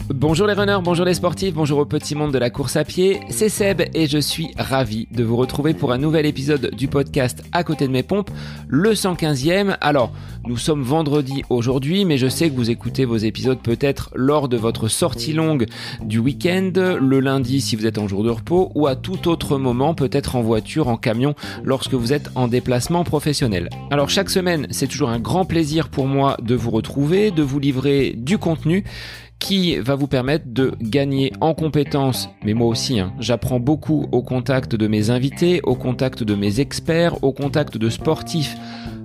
Bonjour les runners, bonjour les sportifs, bonjour au petit monde de la course à pied, c'est Seb et je suis ravi de vous retrouver pour un nouvel épisode du podcast À côté de mes pompes, le 115e. Alors, nous sommes vendredi aujourd'hui, mais je sais que vous écoutez vos épisodes peut-être lors de votre sortie longue du week-end, le lundi si vous êtes en jour de repos, ou à tout autre moment, peut-être en voiture, en camion, lorsque vous êtes en déplacement professionnel. Alors chaque semaine, c'est toujours un grand plaisir pour moi de vous retrouver, de vous livrer du contenu qui va vous permettre de gagner en compétences, mais moi aussi, j'apprends beaucoup au contact de mes invités, au contact de mes experts, au contact de sportifs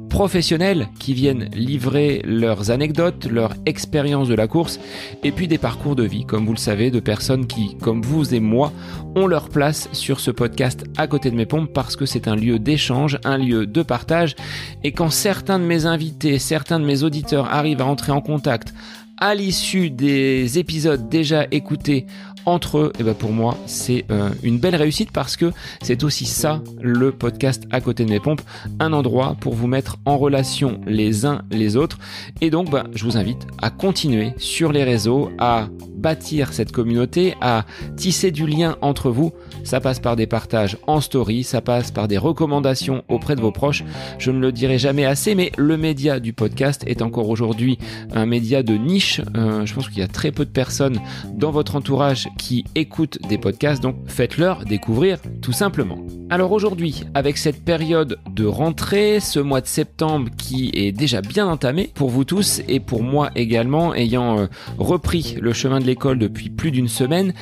professionnels qui viennent livrer leurs anecdotes, leur expérience de la course, et puis des parcours de vie, comme vous le savez, de personnes qui, comme vous et moi, ont leur place sur ce podcast À côté de mes pompes, parce que c'est un lieu d'échange, un lieu de partage, et quand certains de mes invités, certains de mes auditeurs arrivent à entrer en contact à l'issue des épisodes déjà écoutés entre eux, et pour moi, c'est une belle réussite parce que c'est aussi ça, le podcast À côté de mes pompes, un endroit pour vous mettre en relation les uns les autres. Et donc, je vous invite à continuer sur les réseaux, à bâtir cette communauté, à tisser du lien entre vous. Ça passe par des partages en story, ça passe par des recommandations auprès de vos proches. Je ne le dirai jamais assez, mais le média du podcast est encore aujourd'hui un média de niche. Je pense qu'il y a très peu de personnes dans votre entourage qui écoutent des podcasts, donc faites-leur découvrir tout simplement. Alors aujourd'hui, avec cette période de rentrée, ce mois de septembre qui est déjà bien entamé pour vous tous et pour moi également, ayant repris le chemin de l'école depuis plus d'une semaine,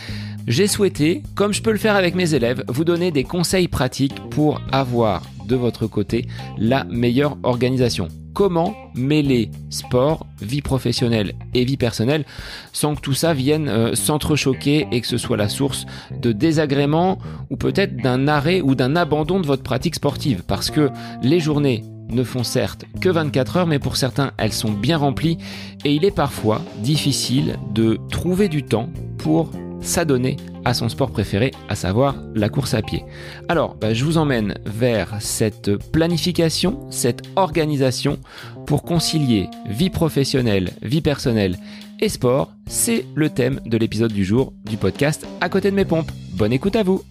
j'ai souhaité, comme je peux le faire avec mes élèves, vous donner des conseils pratiques pour avoir de votre côté la meilleure organisation. Comment mêler sport, vie professionnelle et vie personnelle sans que tout ça vienne s'entrechoquer et que ce soit la source de désagréments ou peut-être d'un arrêt ou d'un abandon de votre pratique sportive. Parce que les journées ne font certes que 24 heures, mais pour certains, elles sont bien remplies et il est parfois difficile de trouver du temps pour s'adonner à son sport préféré, à savoir la course à pied. Alors, je vous emmène vers cette planification, cette organisation pour concilier vie professionnelle, vie personnelle et sport. C'est le thème de l'épisode du jour du podcast À côté de mes pompes. Bonne écoute à vous.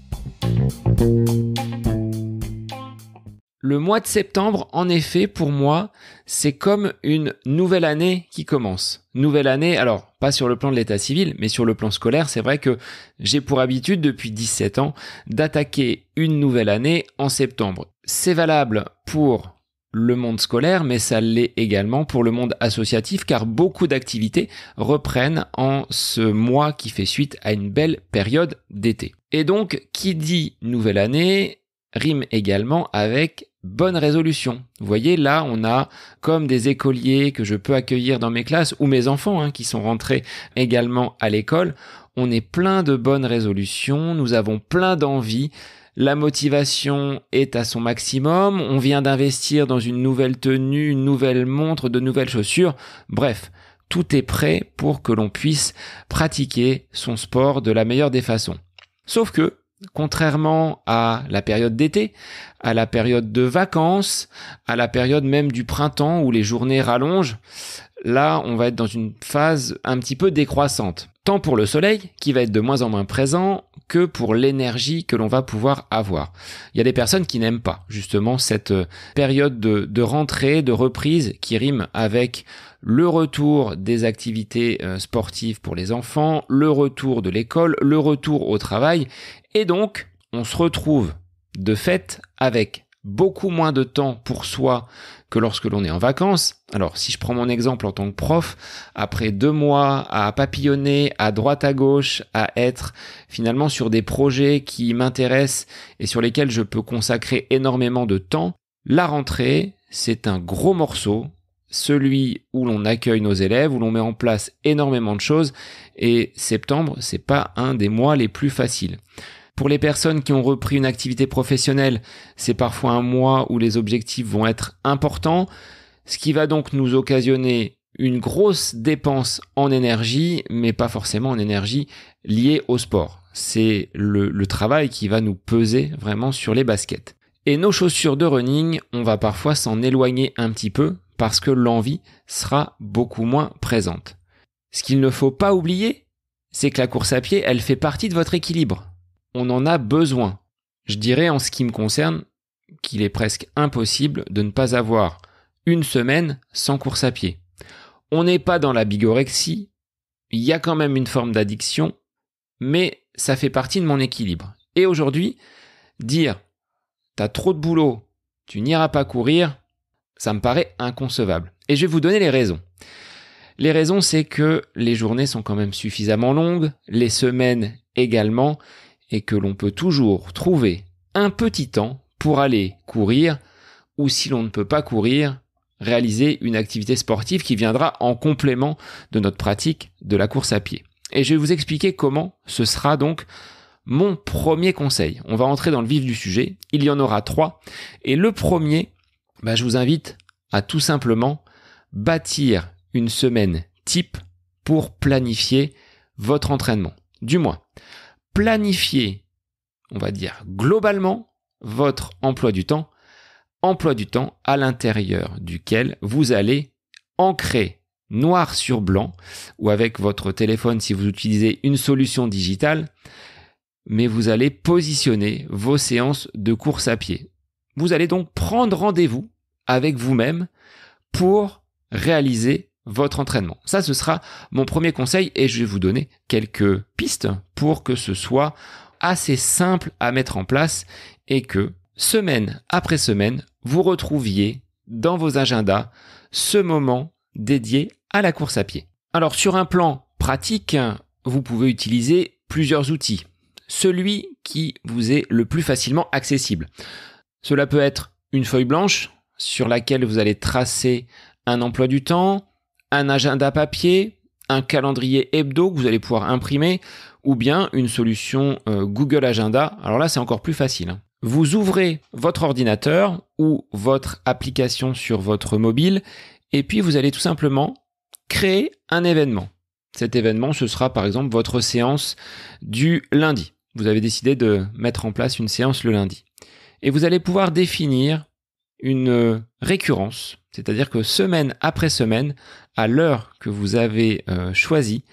Le mois de septembre, en effet, pour moi, c'est comme une nouvelle année qui commence. Nouvelle année, alors pas sur le plan de l'état civil, mais sur le plan scolaire, c'est vrai que j'ai pour habitude depuis 17 ans d'attaquer une nouvelle année en septembre. C'est valable pour le monde scolaire, mais ça l'est également pour le monde associatif, car beaucoup d'activités reprennent en ce mois qui fait suite à une belle période d'été. Et donc, qui dit nouvelle année rime également avec bonne résolution. Vous voyez, là, on a comme des écoliers que je peux accueillir dans mes classes ou mes enfants qui sont rentrés également à l'école. On est plein de bonnes résolutions, nous avons plein d'envies. La motivation est à son maximum. On vient d'investir dans une nouvelle tenue, une nouvelle montre, de nouvelles chaussures. Bref, tout est prêt pour que l'on puisse pratiquer son sport de la meilleure des façons. Sauf que, contrairement à la période d'été, à la période de vacances, à la période même du printemps où les journées rallongent, là, on va être dans une phase un petit peu décroissante. Tant pour le soleil, qui va être de moins en moins présent, que pour l'énergie que l'on va pouvoir avoir. Il y a des personnes qui n'aiment pas, justement, cette période de rentrée, de reprise, qui rime avec le retour des activités sportives pour les enfants, le retour de l'école, le retour au travail. Et donc, on se retrouve de fait avec beaucoup moins de temps pour soi que lorsque l'on est en vacances. Alors, si je prends mon exemple en tant que prof, après 2 mois à papillonner à droite à gauche, à être finalement sur des projets qui m'intéressent et sur lesquels je peux consacrer énormément de temps, la rentrée, c'est un gros morceau, celui où l'on accueille nos élèves, où l'on met en place énormément de choses, et septembre, c'est pas un des mois les plus faciles. Pour les personnes qui ont repris une activité professionnelle, c'est parfois un mois où les objectifs vont être importants, ce qui va donc nous occasionner une grosse dépense en énergie, mais pas forcément en énergie liée au sport. C'est le travail qui va nous peser vraiment sur les baskets. Et nos chaussures de running, on va parfois s'en éloigner un petit peu parce que l'envie sera beaucoup moins présente. Ce qu'il ne faut pas oublier, c'est que la course à pied, elle fait partie de votre équilibre. On en a besoin. Je dirais en ce qui me concerne qu'il est presque impossible de ne pas avoir une semaine sans course à pied. On n'est pas dans la bigorexie, il y a quand même une forme d'addiction, mais ça fait partie de mon équilibre. Et aujourd'hui, dire « t'as trop de boulot, tu n'iras pas courir », ça me paraît inconcevable. Et je vais vous donner les raisons. Les raisons, c'est que les journées sont quand même suffisamment longues, les semaines également, et que l'on peut toujours trouver un petit temps pour aller courir, ou si l'on ne peut pas courir, réaliser une activité sportive qui viendra en complément de notre pratique de la course à pied. Et je vais vous expliquer comment ce sera donc mon premier conseil. On va entrer dans le vif du sujet, il y en aura 3, et le premier, je vous invite à tout simplement bâtir une semaine type pour planifier votre entraînement. Du moins, planifier, on va dire globalement, votre emploi du temps à l'intérieur duquel vous allez ancrer noir sur blanc ou avec votre téléphone si vous utilisez une solution digitale, mais vous allez positionner vos séances de course à pied. Vous allez donc prendre rendez-vous avec vous-même pour réaliser votre entraînement. Ça, ce sera mon premier conseil et je vais vous donner quelques pistes pour que ce soit assez simple à mettre en place et que, semaine après semaine, vous retrouviez dans vos agendas ce moment dédié à la course à pied. Alors, sur un plan pratique, vous pouvez utiliser plusieurs outils. Celui qui vous est le plus facilement accessible. Cela peut être une feuille blanche sur laquelle vous allez tracer un emploi du temps, un agenda papier, un calendrier hebdo que vous allez pouvoir imprimer ou bien une solution Google Agenda. Alors là, c'est encore plus facile. Vous ouvrez votre ordinateur ou votre application sur votre mobile et puis vous allez tout simplement créer un événement. Cet événement, ce sera par exemple votre séance du lundi. Vous avez décidé de mettre en place une séance le lundi. Et vous allez pouvoir définir une récurrence, c'est-à-dire que semaine après semaine, à l'heure que vous avez choisie,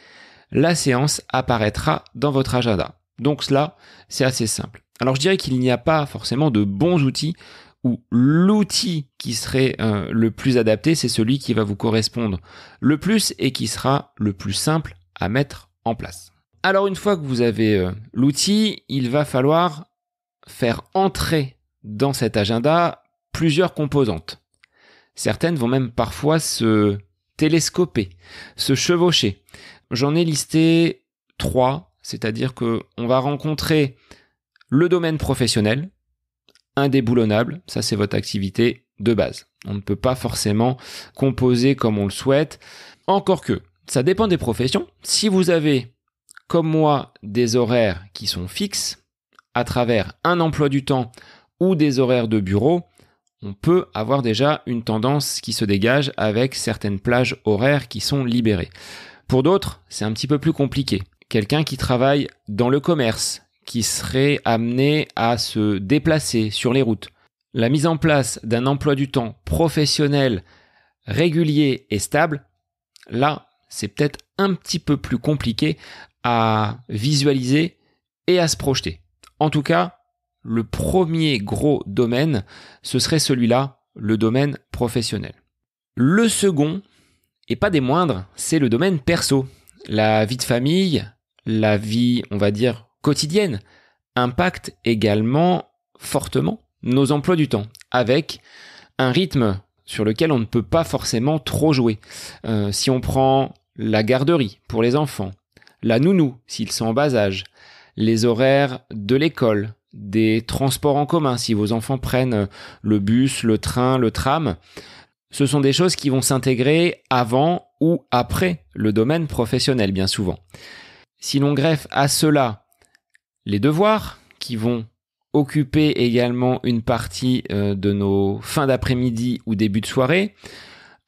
la séance apparaîtra dans votre agenda. Donc cela, c'est assez simple. Alors je dirais qu'il n'y a pas forcément de bons outils ou l'outil qui serait le plus adapté, c'est celui qui va vous correspondre le plus et qui sera le plus simple à mettre en place. Alors une fois que vous avez l'outil, il va falloir faire entrer dans cet agenda plusieurs composantes. Certaines vont même parfois se télescoper, se chevaucher. J'en ai listé 3, c'est-à-dire qu'on va rencontrer le domaine professionnel, indéboulonnable, ça c'est votre activité de base. On ne peut pas forcément composer comme on le souhaite, encore que ça dépend des professions. Si vous avez, comme moi, des horaires qui sont fixes, à travers un emploi du temps ou des horaires de bureau, on peut avoir déjà une tendance qui se dégage avec certaines plages horaires qui sont libérées. Pour d'autres, c'est un petit peu plus compliqué. Quelqu'un qui travaille dans le commerce, qui serait amené à se déplacer sur les routes. La mise en place d'un emploi du temps professionnel, régulier et stable, là, c'est peut-être un petit peu plus compliqué à visualiser et à se projeter. En tout cas, le premier gros domaine, ce serait celui-là, le domaine professionnel. Le second, et pas des moindres, c'est le domaine perso. La vie de famille, la vie, on va dire, quotidienne, impacte également fortement nos emplois du temps, avec un rythme sur lequel on ne peut pas forcément trop jouer. Si on prend la garderie pour les enfants, la nounou s'ils sont en bas âge, les horaires de l'école, des transports en commun si vos enfants prennent le bus, le train, le tram, ce sont des choses qui vont s'intégrer avant ou après le domaine professionnel bien souvent. Si l'on greffe à cela les devoirs qui vont occuper également une partie de nos fins d'après-midi ou début de soirée,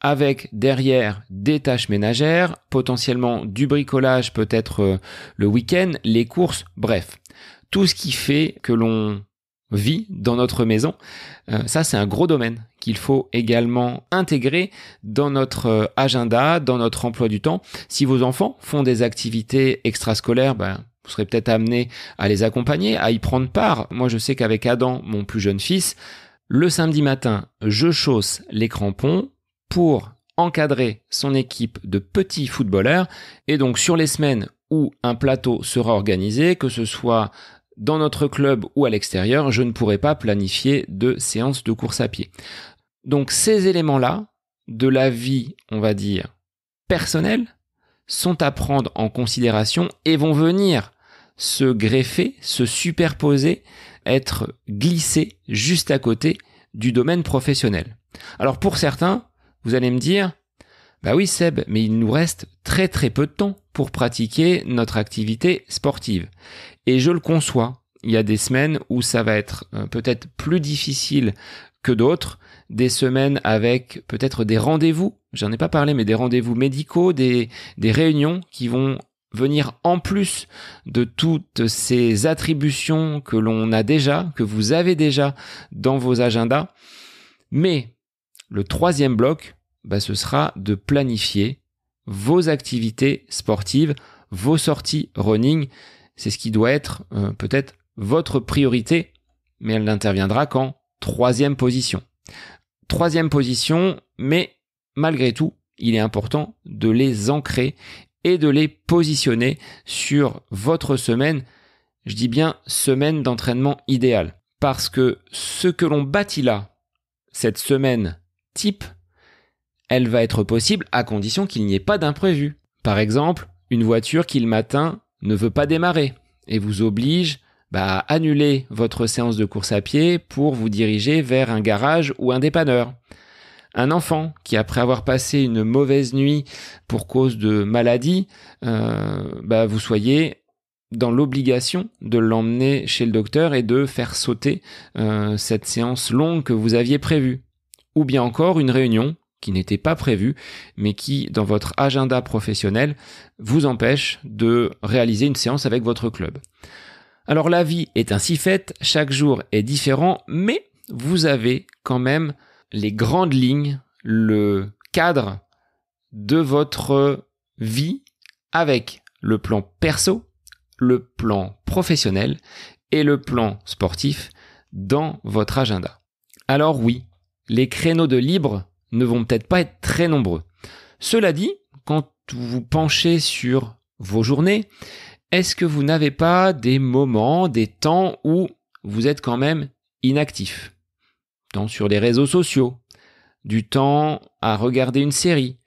avec derrière des tâches ménagères, potentiellement du bricolage peut-être le week-end, les courses, bref. Tout ce qui fait que l'on vie dans notre maison. Ça, c'est un gros domaine qu'il faut également intégrer dans notre agenda, dans notre emploi du temps. Si vos enfants font des activités extrascolaires, vous serez peut-être amené à les accompagner, à y prendre part. Moi, je sais qu'avec Adam, mon plus jeune fils, le samedi matin, je chausse les crampons pour encadrer son équipe de petits footballeurs. Et donc, sur les semaines où un plateau sera organisé, que ce soit dans notre club ou à l'extérieur, je ne pourrai pas planifier de séance de course à pied. Donc, ces éléments-là de la vie, on va dire, personnelle, sont à prendre en considération et vont venir se greffer, se superposer, être glissés juste à côté du domaine professionnel. Alors pour certains, vous allez me dire, oui Seb, mais il nous reste très très peu de temps pour pratiquer notre activité sportive. Et je le conçois, il y a des semaines où ça va être peut-être plus difficile que d'autres, des semaines avec peut-être des rendez-vous, j'en ai pas parlé, mais des rendez-vous médicaux, des réunions qui vont venir en plus de toutes ces attributions que l'on a déjà, que vous avez déjà dans vos agendas. Mais le troisième bloc, ce sera de planifier vos activités sportives, vos sorties running. C'est ce qui doit être peut-être votre priorité, mais elle n'interviendra qu'en troisième position. Troisième position, mais malgré tout, il est important de les ancrer et de les positionner sur votre semaine. Je dis bien semaine d'entraînement idéale. Parce que ce que l'on bâtit là, cette semaine type, elle va être possible à condition qu'il n'y ait pas d'imprévu. Par exemple, une voiture qui le matin ne veut pas démarrer et vous oblige à annuler votre séance de course à pied pour vous diriger vers un garage ou un dépanneur. Un enfant qui, après avoir passé une mauvaise nuit pour cause de maladie, vous soyez dans l'obligation de l'emmener chez le docteur et de faire sauter cette séance longue que vous aviez prévue. Ou bien encore une réunion qui n'était pas prévue, mais qui, dans votre agenda professionnel, vous empêche de réaliser une séance avec votre club. Alors la vie est ainsi faite, chaque jour est différent, mais vous avez quand même les grandes lignes, le cadre de votre vie avec le plan perso, le plan professionnel et le plan sportif dans votre agenda. Alors oui, les créneaux de libre ne vont peut-être pas être très nombreux. Cela dit, quand vous vous penchez sur vos journées, est-ce que vous n'avez pas des moments, des temps où vous êtes quand même inactif ? Temps sur les réseaux sociaux, du temps à regarder une série.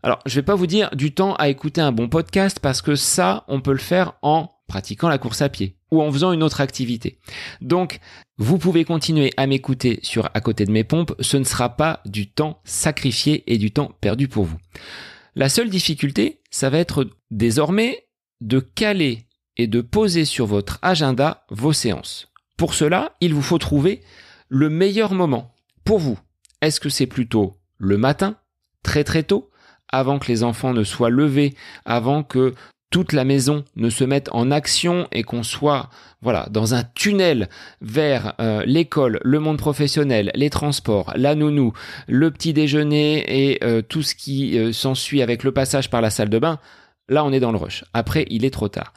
Alors, je ne vais pas vous dire du temps à écouter un bon podcast parce que ça, on peut le faire en pratiquant la course à pied ou en faisant une autre activité. Donc, vous pouvez continuer à m'écouter sur À côté de mes pompes, ce ne sera pas du temps sacrifié et du temps perdu pour vous. La seule difficulté, ça va être désormais de caler et de poser sur votre agenda vos séances. Pour cela, il vous faut trouver le meilleur moment pour vous. Est-ce que c'est plutôt le matin, très très tôt, avant que les enfants ne soient levés, avant que toute la maison ne se mette en action et qu'on soit dans un tunnel vers l'école, le monde professionnel, les transports, la nounou, le petit déjeuner et tout ce qui s'ensuit avec le passage par la salle de bain? Là, on est dans le rush. Après, il est trop tard.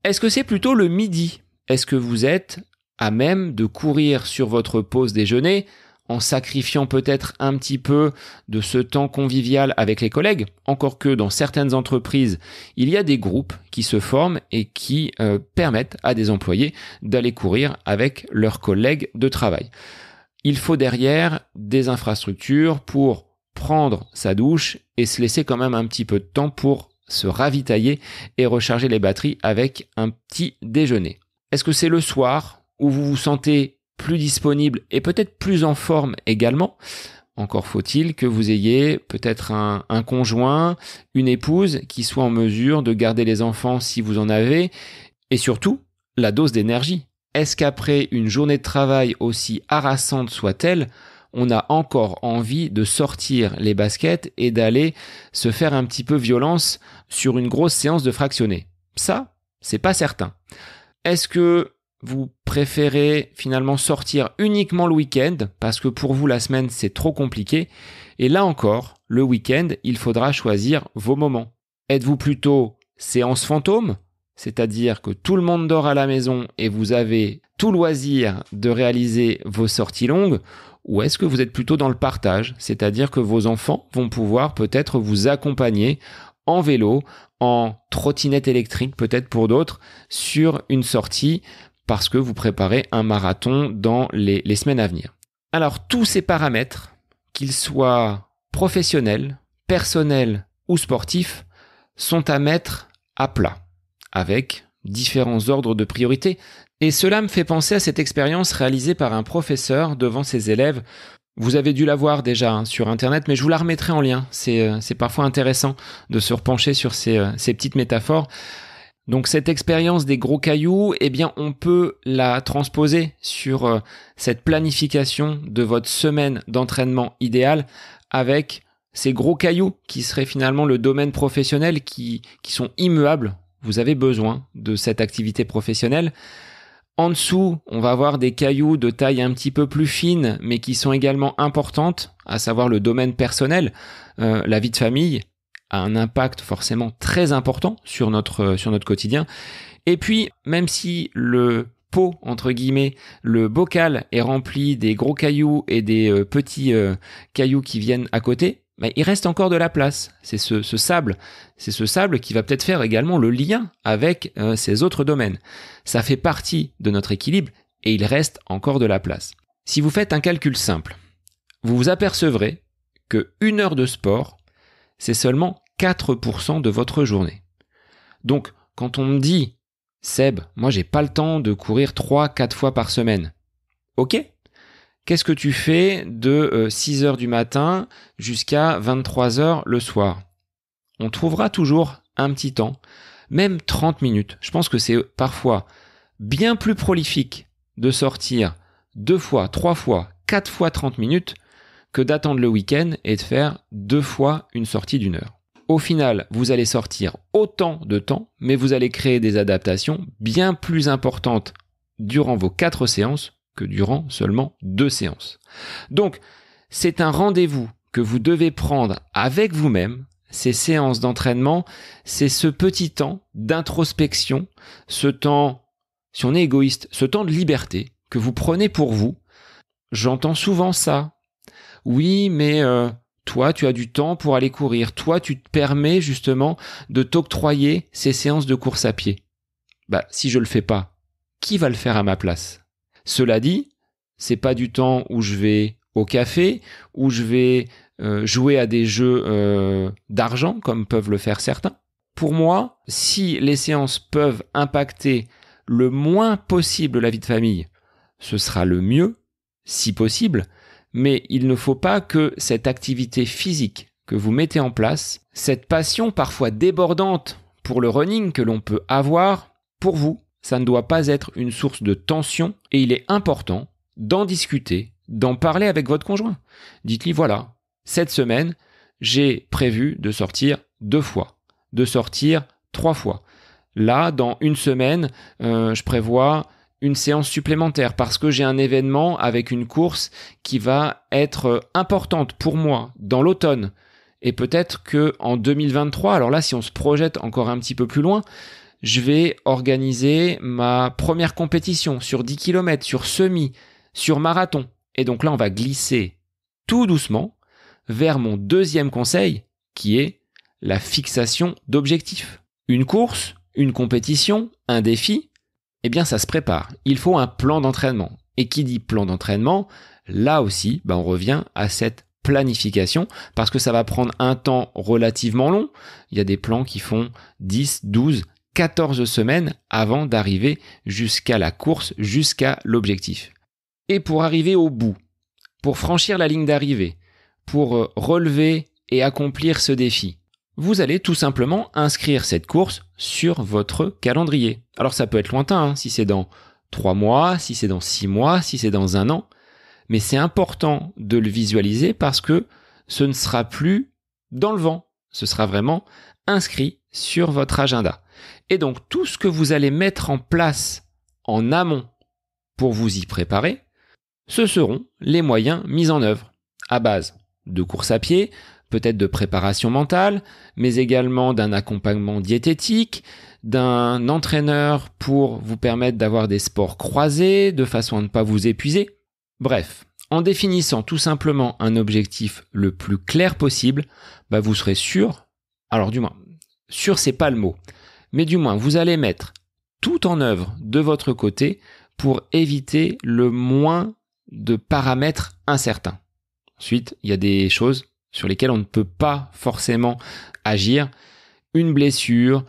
Est-ce que c'est plutôt le midi? Est-ce que vous êtes à même de courir sur votre pause déjeuner en sacrifiant peut-être un petit peu de ce temps convivial avec les collègues? Encore que dans certaines entreprises, il y a des groupes qui se forment et qui permettent à des employés d'aller courir avec leurs collègues de travail. Il faut derrière des infrastructures pour prendre sa douche et se laisser quand même un petit peu de temps pour se ravitailler et recharger les batteries avec un petit déjeuner. Est-ce que c'est le soir où vous vous sentez plus disponible et peut-être plus en forme également? Encore faut-il que vous ayez peut-être un conjoint, une épouse qui soit en mesure de garder les enfants si vous en avez, et surtout la dose d'énergie. Est-ce qu'après une journée de travail aussi harassante soit-elle, on a encore envie de sortir les baskets et d'aller se faire un petit peu violence sur une grosse séance de fractionné? Ça, c'est pas certain. Est-ce que vous préférez finalement sortir uniquement le week-end parce que pour vous la semaine c'est trop compliqué. Et là encore, le week-end, il faudra choisir vos moments. Êtes-vous plutôt séance fantôme, c'est-à-dire que tout le monde dort à la maison et vous avez tout loisir de réaliser vos sorties longues, ou est-ce que vous êtes plutôt dans le partage, c'est-à-dire que vos enfants vont pouvoir peut-être vous accompagner en vélo, en trottinette électrique peut-être pour d'autres, sur une sortie parce que vous préparez un marathon dans les semaines à venir. Alors tous ces paramètres, qu'ils soient professionnels, personnels ou sportifs, sont à mettre à plat, avec différents ordres de priorité. Et cela me fait penser à cette expérience réalisée par un professeur devant ses élèves. Vous avez dû la voir déjà sur Internet, mais je vous la remettrai en lien. C'est parfois intéressant de se repencher sur ces petites métaphores. Donc cette expérience des gros cailloux, eh bien on peut la transposer sur cette planification de votre semaine d'entraînement idéale avec ces gros cailloux qui seraient finalement le domaine professionnel qui sont immuables. Vous avez besoin de cette activité professionnelle. En dessous, on va avoir des cailloux de taille un petit peu plus fine, mais qui sont également importantes, à savoir le domaine personnel, la vie de famille a un impact forcément très important sur notre quotidien. Et puis, même si le pot, entre guillemets, le bocal est rempli des gros cailloux et des petits cailloux qui viennent à côté, mais il reste encore de la place. C'est ce sable. C'est ce sable qui va peut-être faire également le lien avec ces autres domaines. Ça fait partie de notre équilibre et il reste encore de la place. Si vous faites un calcul simple, vous vous apercevrez que 1 heure de sport, c'est seulement 4% de votre journée. Donc, quand on me dit « Seb, moi j'ai pas le temps de courir 3-4 fois par semaine », ok ? Qu'est-ce que tu fais de 6h du matin jusqu'à 23h le soir ? On trouvera toujours un petit temps, même 30 minutes. Je pense que c'est parfois bien plus prolifique de sortir 2 fois, 3 fois, 4 fois 30 minutes que d'attendre le week-end et de faire 2 fois une sortie d'1 heure. Au final, vous allez sortir autant de temps, mais vous allez créer des adaptations bien plus importantes durant vos 4 séances que durant seulement 2 séances. Donc, c'est un rendez-vous que vous devez prendre avec vous-même. Ces séances d'entraînement, c'est ce petit temps d'introspection, ce temps, si on est égoïste, ce temps de liberté que vous prenez pour vous. J'entends souvent ça. Oui, mais toi, tu as du temps pour aller courir. Toi, tu te permets justement de t'octroyer ces séances de course à pied. Si je le fais pas, qui va le faire à ma place ? Cela dit, c'est pas du temps où je vais au café, où je vais jouer à des jeux d'argent, comme peuvent le faire certains. Pour moi, si les séances peuvent impacter le moins possible la vie de famille, ce sera le mieux, si possible, mais il ne faut pas que cette activité physique que vous mettez en place, cette passion parfois débordante pour le running que l'on peut avoir, pour vous, ça ne doit pas être une source de tension et il est important d'en discuter, d'en parler avec votre conjoint. Dites-lui, voilà, cette semaine, j'ai prévu de sortir 2 fois, de sortir 3 fois. Là, dans 1 semaine, je prévois une séance supplémentaire parce que j'ai un événement avec une course qui va être importante pour moi dans l'automne. Et peut-être qu'en 2023, alors là, si on se projette encore un petit peu plus loin, je vais organiser ma première compétition sur 10 km, sur semi, sur marathon. Et donc là, on va glisser tout doucement vers mon 2e conseil qui est la fixation d'objectifs. Une course, une compétition, un défi, eh bien ça se prépare. Il faut un plan d'entraînement. Et qui dit plan d'entraînement, là aussi, on revient à cette planification parce que ça va prendre un temps relativement long. Il y a des plans qui font 10, 12, 14 semaines avant d'arriver jusqu'à la course, jusqu'à l'objectif. Et pour arriver au bout, pour franchir la ligne d'arrivée, pour relever et accomplir ce défi, vous allez tout simplement inscrire cette course sur votre calendrier. Alors ça peut être lointain, si c'est dans 3 mois, si c'est dans 6 mois, si c'est dans 1 an, mais c'est important de le visualiser parce que ce ne sera plus dans le vent, ce sera vraiment inscrit sur votre agenda. Et donc tout ce que vous allez mettre en place en amont pour vous y préparer, ce seront les moyens mis en œuvre à base de course à pied, peut-être de préparation mentale, mais également d'un accompagnement diététique, d'un entraîneur pour vous permettre d'avoir des sports croisés de façon à ne pas vous épuiser. Bref, en définissant tout simplement un objectif le plus clair possible, vous serez sûr, alors du moins, sûr c'est pas le mot, mais du moins vous allez mettre tout en œuvre de votre côté pour éviter le moins de paramètres incertains. Ensuite, il y a des choses sur lesquelles on ne peut pas forcément agir. Une blessure,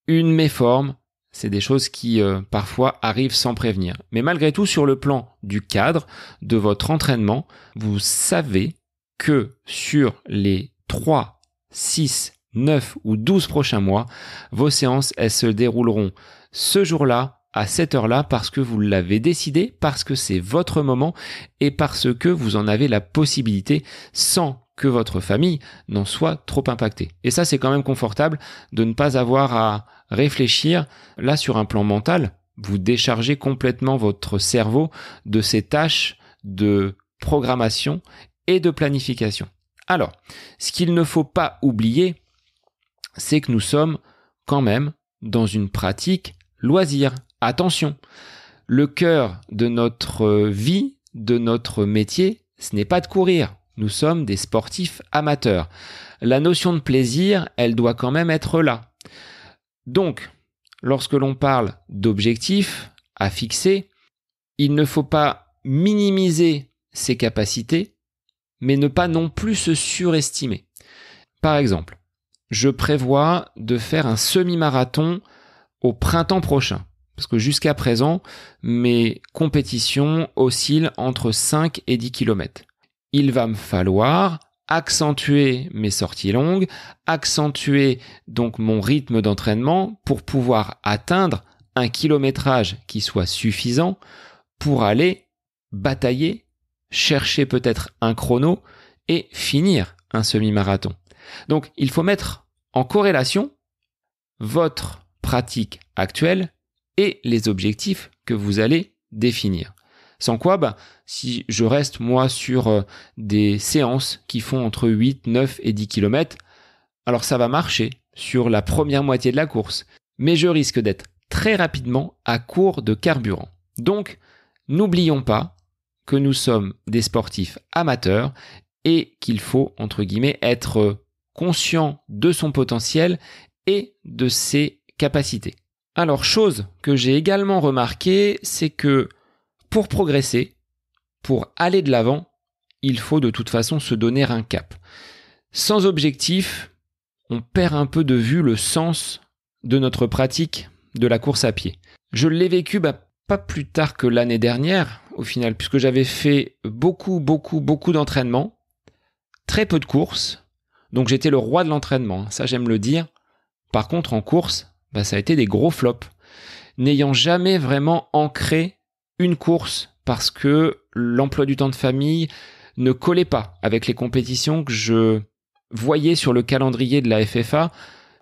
une méforme, c'est des choses qui parfois arrivent sans prévenir. Mais malgré tout, sur le plan du cadre de votre entraînement, vous savez que sur les 3, 6, 9 ou 12 prochains mois, vos séances, elles se dérouleront ce jour-là, à cette heure-là, parce que vous l'avez décidé, parce que c'est votre moment et parce que vous en avez la possibilité sans que votre famille n'en soit trop impactée. Et ça, c'est quand même confortable de ne pas avoir à réfléchir. Là, sur un plan mental, vous déchargez complètement votre cerveau de ces tâches de programmation et de planification. Alors, ce qu'il ne faut pas oublier, c'est que nous sommes quand même dans une pratique loisir. Attention, le cœur de notre vie, de notre métier, ce n'est pas de courir. Nous sommes des sportifs amateurs. La notion de plaisir, elle doit quand même être là. Donc, lorsque l'on parle d'objectifs à fixer, il ne faut pas minimiser ses capacités, mais ne pas non plus se surestimer. Par exemple, je prévois de faire un semi-marathon au printemps prochain. Parce que jusqu'à présent, mes compétitions oscillent entre 5 et 10 km. Il va me falloir accentuer mes sorties longues, accentuer donc mon rythme d'entraînement pour pouvoir atteindre un kilométrage qui soit suffisant pour aller batailler, chercher peut-être un chrono et finir un semi-marathon. Donc, il faut mettre en corrélation votre pratique actuelle et les objectifs que vous allez définir. Sans quoi, si je reste moi sur des séances qui font entre 8, 9 et 10 km, alors ça va marcher sur la première moitié de la course, mais je risque d'être très rapidement à court de carburant. Donc, n'oublions pas que nous sommes des sportifs amateurs et qu'il faut, entre guillemets, être conscient de son potentiel et de ses capacités. Alors, chose que j'ai également remarqué, c'est que pour progresser, pour aller de l'avant, il faut de toute façon se donner un cap. Sans objectif, on perd un peu de vue le sens de notre pratique de la course à pied. Je l'ai vécu pas plus tard que l'année dernière, au final, puisque j'avais fait beaucoup d'entraînement, très peu de courses, donc j'étais le roi de l'entraînement, ça j'aime le dire. Par contre, en course, ça a été des gros flops, n'ayant jamais vraiment ancré une course parce que l'emploi du temps de famille ne collait pas avec les compétitions que je voyais sur le calendrier de la FFA.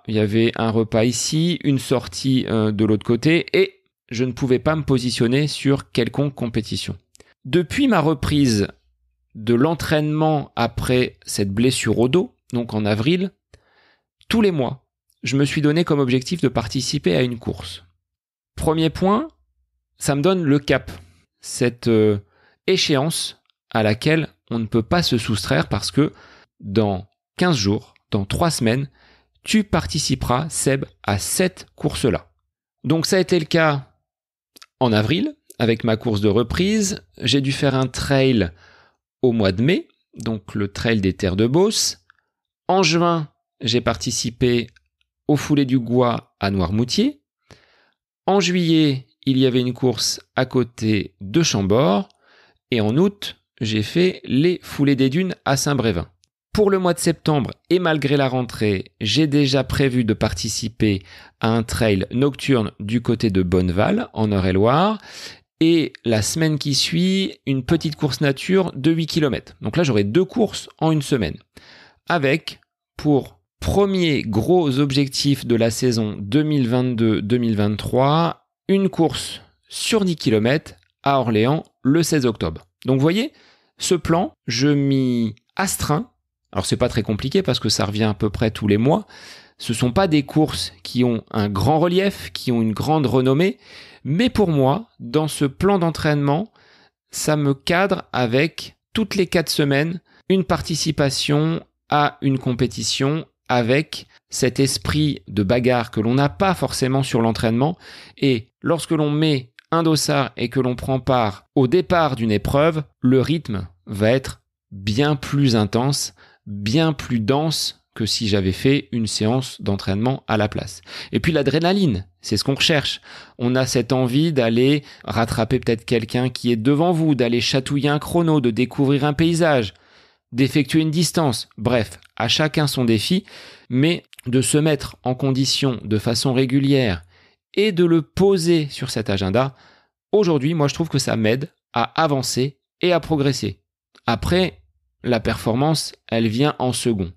Il y avait un repas ici, une sortie de l'autre côté et je ne pouvais pas me positionner sur quelconque compétition. Depuis ma reprise de l'entraînement après cette blessure au dos, donc en avril, tous les mois, je me suis donné comme objectif de participer à une course. Premier point, ça me donne le cap, cette échéance à laquelle on ne peut pas se soustraire parce que dans 15 jours, dans 3 semaines, tu participeras, Seb, à cette course-là. Donc ça a été le cas en avril, avec ma course de reprise. J'ai dû faire un trail au mois de mai, donc le trail des Terres de Beauce. En juin, j'ai participé au Foulé du Gois à Noirmoutier. En juillet, il y avait une course à côté de Chambord. Et en août, j'ai fait les Foulées des Dunes à Saint-Brévin. Pour le mois de septembre, et malgré la rentrée, j'ai déjà prévu de participer à un trail nocturne du côté de Bonneval, en Eure-et-Loire. Et la semaine qui suit, une petite course nature de 8 km. Donc là, j'aurai 2 courses en une semaine. Avec, pour premier gros objectif de la saison 2022-2023, une course sur 10 km à Orléans le 16 octobre. Donc vous voyez, ce plan, je m'y astreins. Alors c'est pas très compliqué parce que ça revient à peu près tous les mois. Ce sont pas des courses qui ont un grand relief, qui ont une grande renommée, mais pour moi, dans ce plan d'entraînement, ça me cadre avec toutes les 4 semaines une participation à une compétition avec cet esprit de bagarre que l'on n'a pas forcément sur l'entraînement. Et lorsque l'on met un dossard et que l'on prend part au départ d'une épreuve, le rythme va être bien plus intense, bien plus dense que si j'avais fait une séance d'entraînement à la place. Et puis l'adrénaline, c'est ce qu'on recherche. On a cette envie d'aller rattraper peut-être quelqu'un qui est devant vous, d'aller chatouiller un chrono, de découvrir un paysage, d'effectuer une distance. Bref, à chacun son défi, mais de se mettre en condition de façon régulière et de le poser sur cet agenda, aujourd'hui, moi je trouve que ça m'aide à avancer et à progresser. Après, la performance, elle vient en second.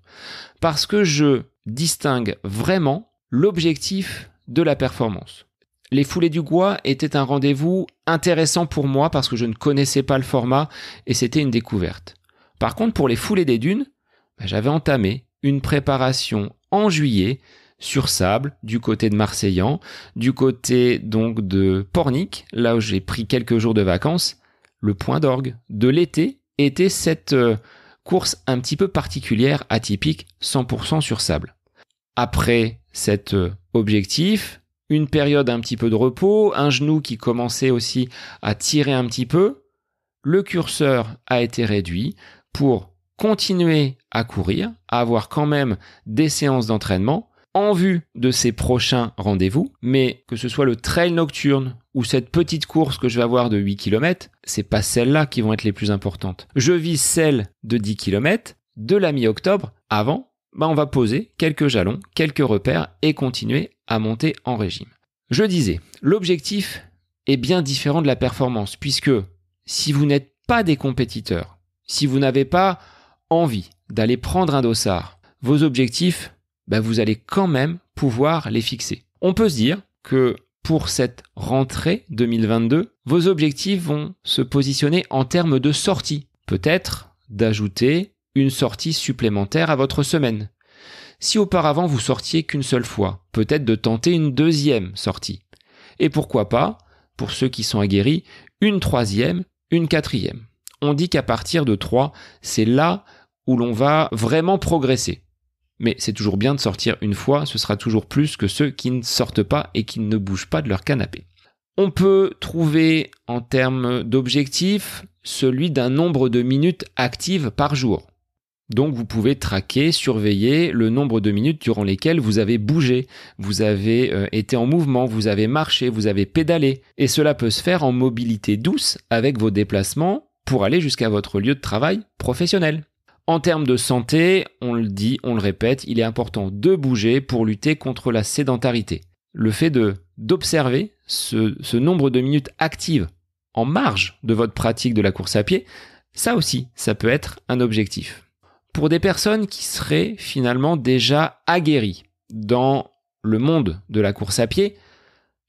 Parce que je distingue vraiment l'objectif de la performance. Les foulées du Gois étaient un rendez-vous intéressant pour moi parce que je ne connaissais pas le format et c'était une découverte. Par contre, pour les foulées des dunes, j'avais entamé une préparation en juillet sur sable du côté de Marseillan, du côté donc de Pornic, là où j'ai pris quelques jours de vacances. Le point d'orgue de l'été était cette course un petit peu particulière, atypique, 100% sur sable. Après cet objectif, une période un petit peu de repos, un genou qui commençait aussi à tirer un petit peu, le curseur a été réduit pour continuer à courir, à avoir quand même des séances d'entraînement en vue de ces prochains rendez-vous, mais que ce soit le trail nocturne ou cette petite course que je vais avoir de 8 km, c'est pas celles-là qui vont être les plus importantes. Je vise celle de 10 km de la mi-octobre. Avant, on va poser quelques jalons, quelques repères et continuer à monter en régime. Je disais, l'objectif est bien différent de la performance puisque si vous n'êtes pas des compétiteurs, si vous n'avez pas envie d'aller prendre un dossard, vos objectifs, vous allez quand même pouvoir les fixer. On peut se dire que pour cette rentrée 2022, vos objectifs vont se positionner en termes de sortie. Peut-être d'ajouter une sortie supplémentaire à votre semaine. Si auparavant vous sortiez qu'une seule fois, peut-être de tenter une 2e sortie. Et pourquoi pas, pour ceux qui sont aguerris, une 3e, une 4e. On dit qu'à partir de 3, c'est là où l'on va vraiment progresser. Mais c'est toujours bien de sortir une fois, ce sera toujours plus que ceux qui ne sortent pas et qui ne bougent pas de leur canapé. On peut trouver en termes d'objectifs celui d'un nombre de minutes actives par jour. Donc vous pouvez traquer, surveiller le nombre de minutes durant lesquelles vous avez bougé, vous avez été en mouvement, vous avez marché, vous avez pédalé. Et cela peut se faire en mobilité douce avec vos déplacements pour aller jusqu'à votre lieu de travail professionnel. En termes de santé, on le dit, on le répète, il est important de bouger pour lutter contre la sédentarité. Le fait d'observer ce nombre de minutes actives en marge de votre pratique de la course à pied, ça aussi, ça peut être un objectif. Pour des personnes qui seraient finalement déjà aguerries dans le monde de la course à pied,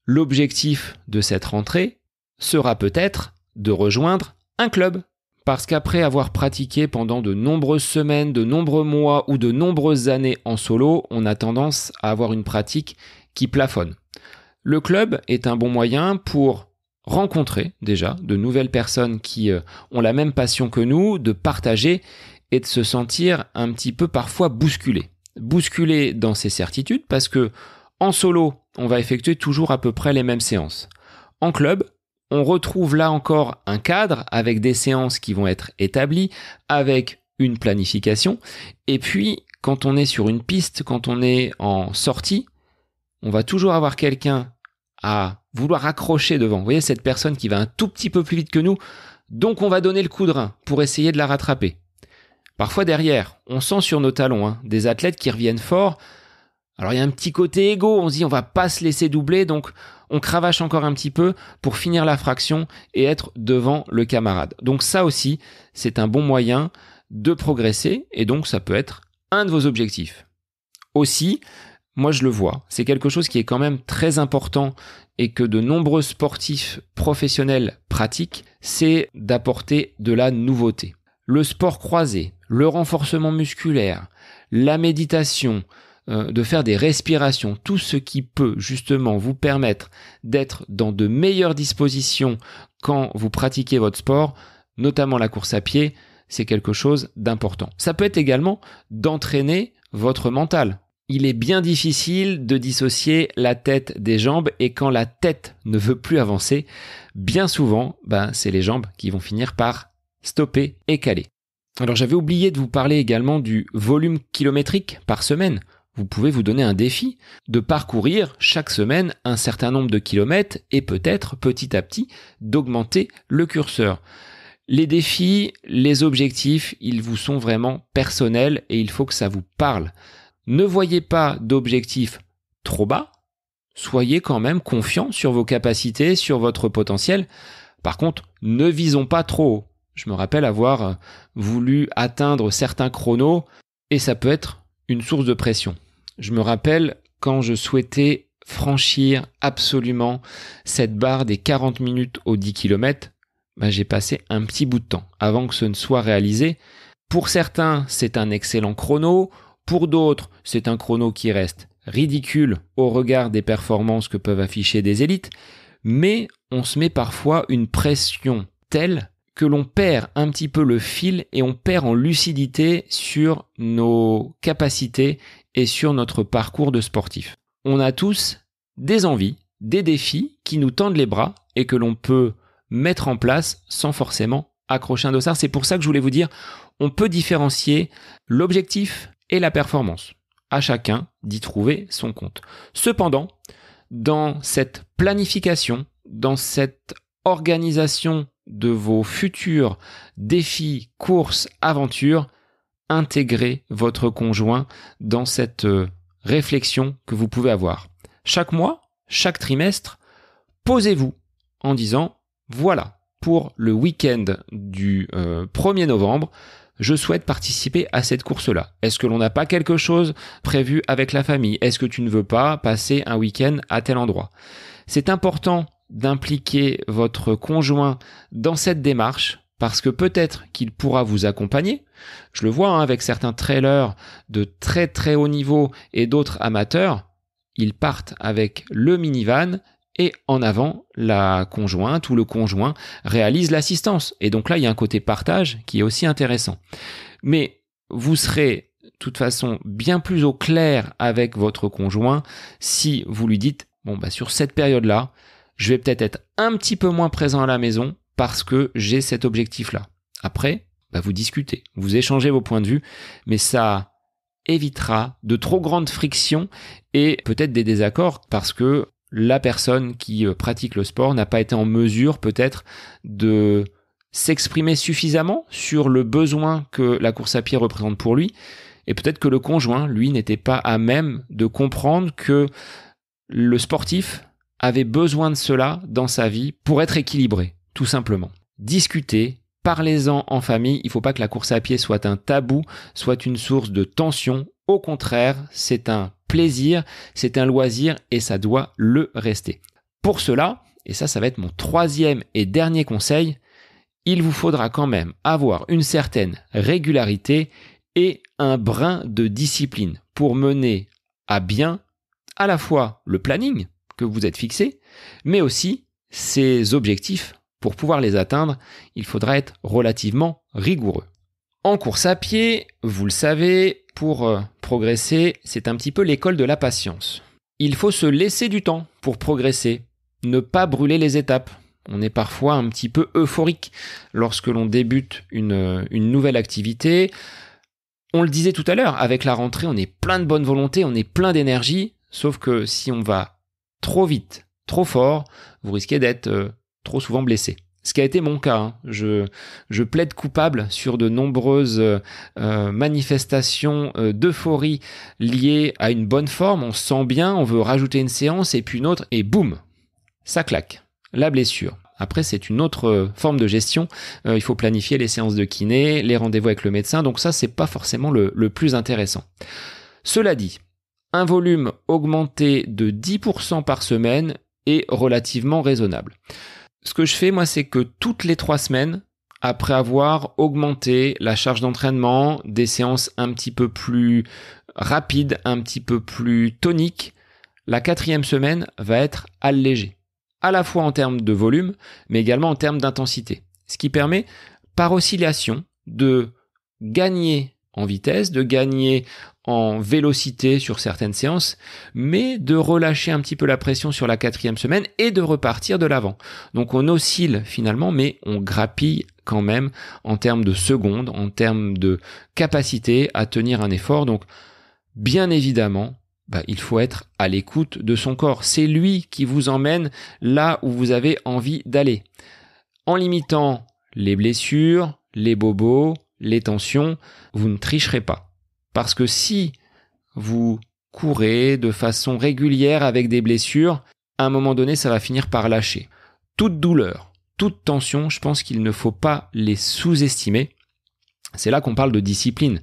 l'objectif de cette rentrée sera peut-être de rejoindre un club. Parce qu'après avoir pratiqué pendant de nombreuses semaines, de nombreux mois ou de nombreuses années en solo, on a tendance à avoir une pratique qui plafonne. Le club est un bon moyen pour rencontrer déjà de nouvelles personnes qui ont la même passion que nous, de partager et de se sentir un petit peu parfois bousculé. Bousculé dans ses certitudes parce que en solo, on va effectuer toujours à peu près les mêmes séances. En club, on retrouve là encore un cadre avec des séances qui vont être établies, avec une planification. Et puis, quand on est sur une piste, quand on est en sortie, on va toujours avoir quelqu'un à vouloir accrocher devant. Vous voyez, cette personne qui va un tout petit peu plus vite que nous, donc on va donner le coup de rein pour essayer de la rattraper. Parfois derrière, on sent sur nos talons des athlètes qui reviennent fort. Alors il y a un petit côté égo, on se dit on va pas se laisser doubler, donc on cravache encore un petit peu pour finir la fraction et être devant le camarade. Donc ça aussi, c'est un bon moyen de progresser et donc ça peut être un de vos objectifs. Aussi, moi je le vois, c'est quelque chose qui est quand même très important et que de nombreux sportifs professionnels pratiquent, c'est d'apporter de la nouveauté. Le sport croisé, le renforcement musculaire, la méditation, de faire des respirations, tout ce qui peut justement vous permettre d'être dans de meilleures dispositions quand vous pratiquez votre sport, notamment la course à pied, c'est quelque chose d'important. Ça peut être également d'entraîner votre mental. Il est bien difficile de dissocier la tête des jambes et quand la tête ne veut plus avancer, bien souvent, c'est les jambes qui vont finir par stopper et caler. Alors j'avais oublié de vous parler également du volume kilométrique par semaine. Vous pouvez vous donner un défi de parcourir chaque semaine un certain nombre de kilomètres et peut-être petit à petit d'augmenter le curseur. Les défis, les objectifs, ils vous sont vraiment personnels et il faut que ça vous parle. Ne voyez pas d'objectifs trop bas, soyez quand même confiant sur vos capacités, sur votre potentiel. Par contre, ne visons pas trop haut. Je me rappelle avoir voulu atteindre certains chronos et ça peut être une source de pression. Je me rappelle quand je souhaitais franchir absolument cette barre des 40 minutes aux 10 km, j'ai passé un petit bout de temps avant que ce ne soit réalisé. Pour certains, c'est un excellent chrono. Pour d'autres, c'est un chrono qui reste ridicule au regard des performances que peuvent afficher des élites. Mais on se met parfois une pression telle que l'on perd un petit peu le fil et on perd en lucidité sur nos capacités et sur notre parcours de sportif. On a tous des envies, des défis qui nous tendent les bras et que l'on peut mettre en place sans forcément accrocher un dossard. C'est pour ça que je voulais vous dire, on peut différencier l'objectif et la performance. À chacun d'y trouver son compte. Cependant, dans cette planification, dans cette organisation de vos futurs défis, courses, aventures, intégrez votre conjoint dans cette réflexion que vous pouvez avoir. Chaque mois, chaque trimestre, posez-vous en disant « Voilà, pour le week-end du 1er novembre, je souhaite participer à cette course-là. Est-ce que l'on n'a pas quelque chose prévu avec la famille? Est-ce que tu ne veux pas passer un week-end à tel endroit ?» C'est important d'impliquer votre conjoint dans cette démarche parce que peut-être qu'il pourra vous accompagner. Je le vois avec certains trailers de très très haut niveau et d'autres amateurs. Ils partent avec le minivan et en avant, la conjointe ou le conjoint réalise l'assistance. Et donc là, il y a un côté partage qui est aussi intéressant. Mais vous serez de toute façon bien plus au clair avec votre conjoint si vous lui dites « sur cette période-là, je vais peut-être être un petit peu moins présent à la maison parce que j'ai cet objectif-là. » Après, vous discutez, vous échangez vos points de vue, mais ça évitera de trop grandes frictions et peut-être des désaccords parce que la personne qui pratique le sport n'a pas été en mesure peut-être de s'exprimer suffisamment sur le besoin que la course à pied représente pour lui et peut-être que le conjoint, lui, n'était pas à même de comprendre que le sportif avait besoin de cela dans sa vie pour être équilibré, tout simplement. Discutez, parlez-en en famille, il ne faut pas que la course à pied soit un tabou, soit une source de tension. Au contraire, c'est un plaisir, c'est un loisir et ça doit le rester. Pour cela, et ça va être mon troisième et dernier conseil, il vous faudra quand même avoir une certaine régularité et un brin de discipline pour mener à bien à la fois le planning que vous êtes fixé, mais aussi ces objectifs. Pour pouvoir les atteindre, il faudra être relativement rigoureux. En course à pied, vous le savez, pour progresser, c'est un petit peu l'école de la patience. Il faut se laisser du temps pour progresser, ne pas brûler les étapes. On est parfois un petit peu euphorique lorsque l'on débute une nouvelle activité. On le disait tout à l'heure, avec la rentrée, on est plein de bonne volonté, on est plein d'énergie, sauf que si on va trop vite, trop fort, vous risquez d'être trop souvent blessé. Ce qui a été mon cas. Je plaide coupable sur de nombreuses manifestations d'euphorie liées à une bonne forme. On se sent bien, on veut rajouter une séance et puis une autre et boum, ça claque. La blessure. Après, c'est une autre forme de gestion. Il faut planifier les séances de kiné, les rendez-vous avec le médecin. Donc ça, c'est pas forcément le plus intéressant. Cela dit, Un volume augmenté de 10% par semaine est relativement raisonnable. Ce que je fais, moi, c'est que toutes les 3 semaines, après avoir augmenté la charge d'entraînement, des séances un petit peu plus rapides, un petit peu plus toniques, la 4e semaine va être allégée, à la fois en termes de volume, mais également en termes d'intensité. Ce qui permet, par oscillation, de gagner en vitesse, de gagner en vélocité sur certaines séances, mais de relâcher un petit peu la pression sur la 4e semaine et de repartir de l'avant. Donc on oscille finalement, mais on grappille quand même en termes de secondes, en termes de capacité à tenir un effort. Donc bien évidemment, il faut être à l'écoute de son corps. C'est lui qui vous emmène là où vous avez envie d'aller. En limitant les blessures, les bobos, les tensions, vous ne tricherez pas. Parce que si vous courez de façon régulière avec des blessures, à un moment donné, ça va finir par lâcher. Toute douleur, toute tension, je pense qu'il ne faut pas les sous-estimer. C'est là qu'on parle de discipline.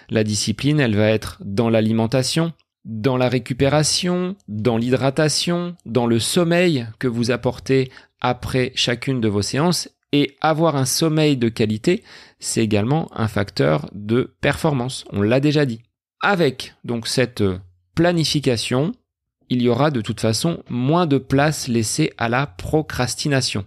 La discipline, elle va être dans l'alimentation, dans la récupération, dans l'hydratation, dans le sommeil que vous apportez après chacune de vos séances. Et avoir un sommeil de qualité, c'est également un facteur de performance. On l'a déjà dit. Avec donc cette planification, il y aura de toute façon moins de place laissée à la procrastination.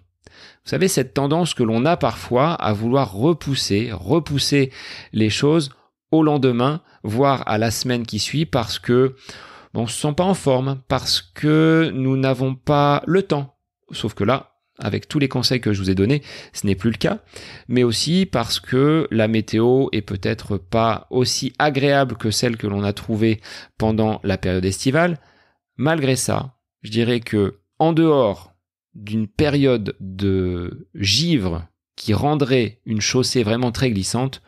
Vous savez, cette tendance que l'on a parfois à vouloir repousser les choses au lendemain, voire à la semaine qui suit, parce que on se sent pas en forme, parce que nous n'avons pas le temps. Sauf que là, avec tous les conseils que je vous ai donnés, ce n'est plus le cas, mais aussi parce que la météo est peut-être pas aussi agréable que celle que l'on a trouvée pendant la période estivale. Malgré ça, je dirais que en dehors d'une période de givre qui rendrait une chaussée vraiment très glissante,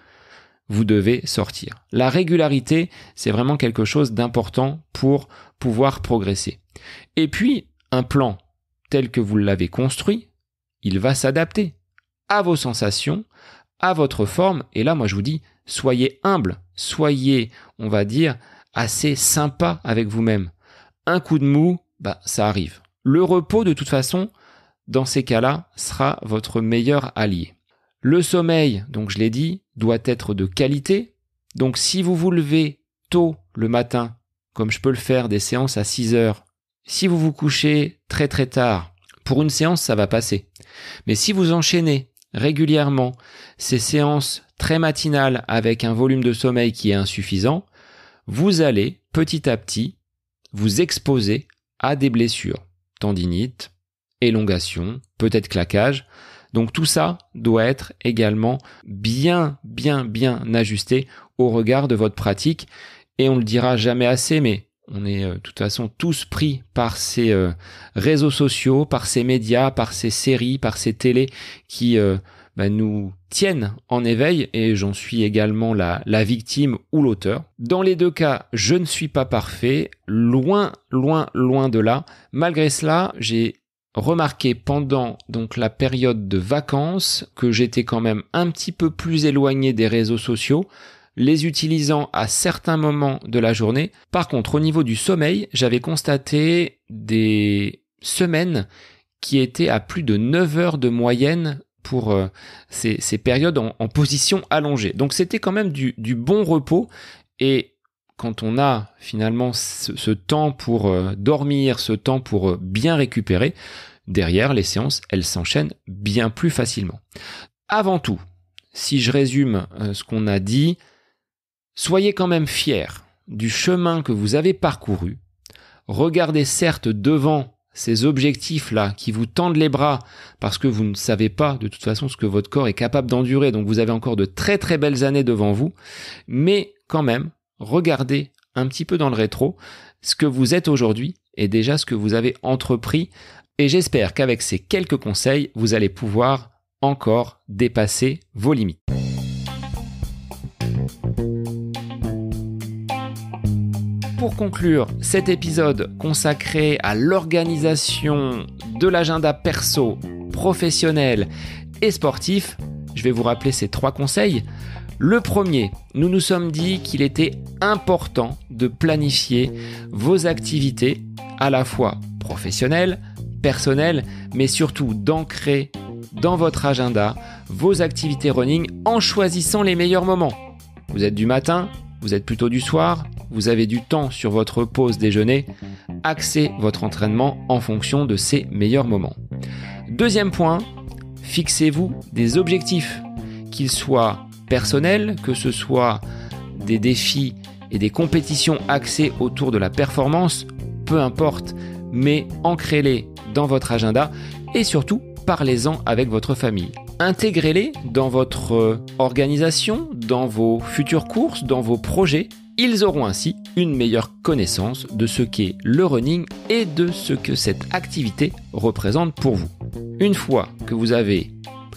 vous devez sortir. La régularité, c'est vraiment quelque chose d'important pour pouvoir progresser. Et puis, un plan tel que vous l'avez construit, il va s'adapter à vos sensations, à votre forme. Et là, moi, je vous dis, soyez humble, soyez, on va dire, assez sympa avec vous-même. Un coup de mou, ça arrive. Le repos, de toute façon, dans ces cas-là, sera votre meilleur allié. Le sommeil, donc je l'ai dit, doit être de qualité. Donc si vous vous levez tôt le matin, comme je peux le faire, des séances à 6 heures, si vous vous couchez très très tard, pour une séance, ça va passer. Mais si vous enchaînez régulièrement ces séances très matinales avec un volume de sommeil qui est insuffisant, vous allez petit à petit vous exposer à des blessures, tendinite, élongation, peut-être claquage. Donc tout ça doit être également bien ajusté au regard de votre pratique. Et on ne le dira jamais assez, mais on est de toute façon tous pris par ces réseaux sociaux, par ces médias, par ces séries, par ces télés qui nous tiennent en éveil, et j'en suis également la victime ou l'auteur. Dans les deux cas, je ne suis pas parfait, loin de là. Malgré cela, j'ai remarqué pendant donc la période de vacances que j'étais quand même un petit peu plus éloigné des réseaux sociaux, les utilisant à certains moments de la journée. Par contre, au niveau du sommeil, j'avais constaté des semaines qui étaient à plus de 9 heures de moyenne pour ces périodes en position allongée. Donc c'était quand même du bon repos, et quand on a finalement ce temps pour dormir, ce temps pour bien récupérer, derrière les séances, elles s'enchaînent bien plus facilement. Avant tout, si je résume ce qu'on a dit, soyez quand même fiers du chemin que vous avez parcouru. Regardez certes devant ces objectifs-là qui vous tendent les bras parce que vous ne savez pas de toute façon ce que votre corps est capable d'endurer, donc vous avez encore de très très belles années devant vous, mais quand même, regardez un petit peu dans le rétro ce que vous êtes aujourd'hui et déjà ce que vous avez entrepris, et j'espère qu'avec ces quelques conseils, vous allez pouvoir encore dépasser vos limites. Pour conclure cet épisode consacré à l'organisation de l'agenda perso, professionnel et sportif, je vais vous rappeler ces 3 conseils. Le premier, nous nous sommes dit qu'il était important de planifier vos activités à la fois professionnelles, personnelles, mais surtout d'ancrer dans votre agenda vos activités running en choisissant les meilleurs moments. Vous êtes du matin, vous êtes plutôt du soir, vous avez du temps sur votre pause déjeuner, axez votre entraînement en fonction de ces meilleurs moments. Deuxième point, fixez-vous des objectifs, qu'ils soient personnels, que ce soit des défis et des compétitions axées autour de la performance, peu importe, mais ancrez-les dans votre agenda et surtout parlez-en avec votre famille. Intégrez-les dans votre organisation, dans vos futures courses, dans vos projets. Ils auront ainsi une meilleure connaissance de ce qu'est le running et de ce que cette activité représente pour vous. Une fois que vous avez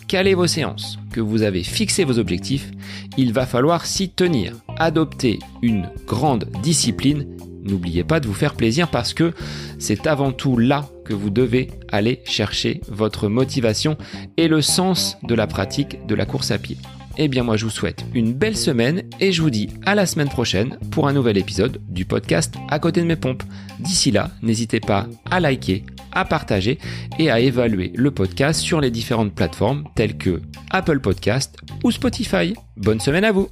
calé vos séances, que vous avez fixé vos objectifs, il va falloir s'y tenir. Adopter une grande discipline. N'oubliez pas de vous faire plaisir parce que c'est avant tout là que vous devez aller chercher votre motivation et le sens de la pratique de la course à pied. Eh bien moi je vous souhaite une belle semaine et je vous dis à la semaine prochaine pour un nouvel épisode du podcast À côté de mes pompes. D'ici là, n'hésitez pas à liker, à partager et à évaluer le podcast sur les différentes plateformes telles que Apple Podcast ou Spotify. Bonne semaine à vous!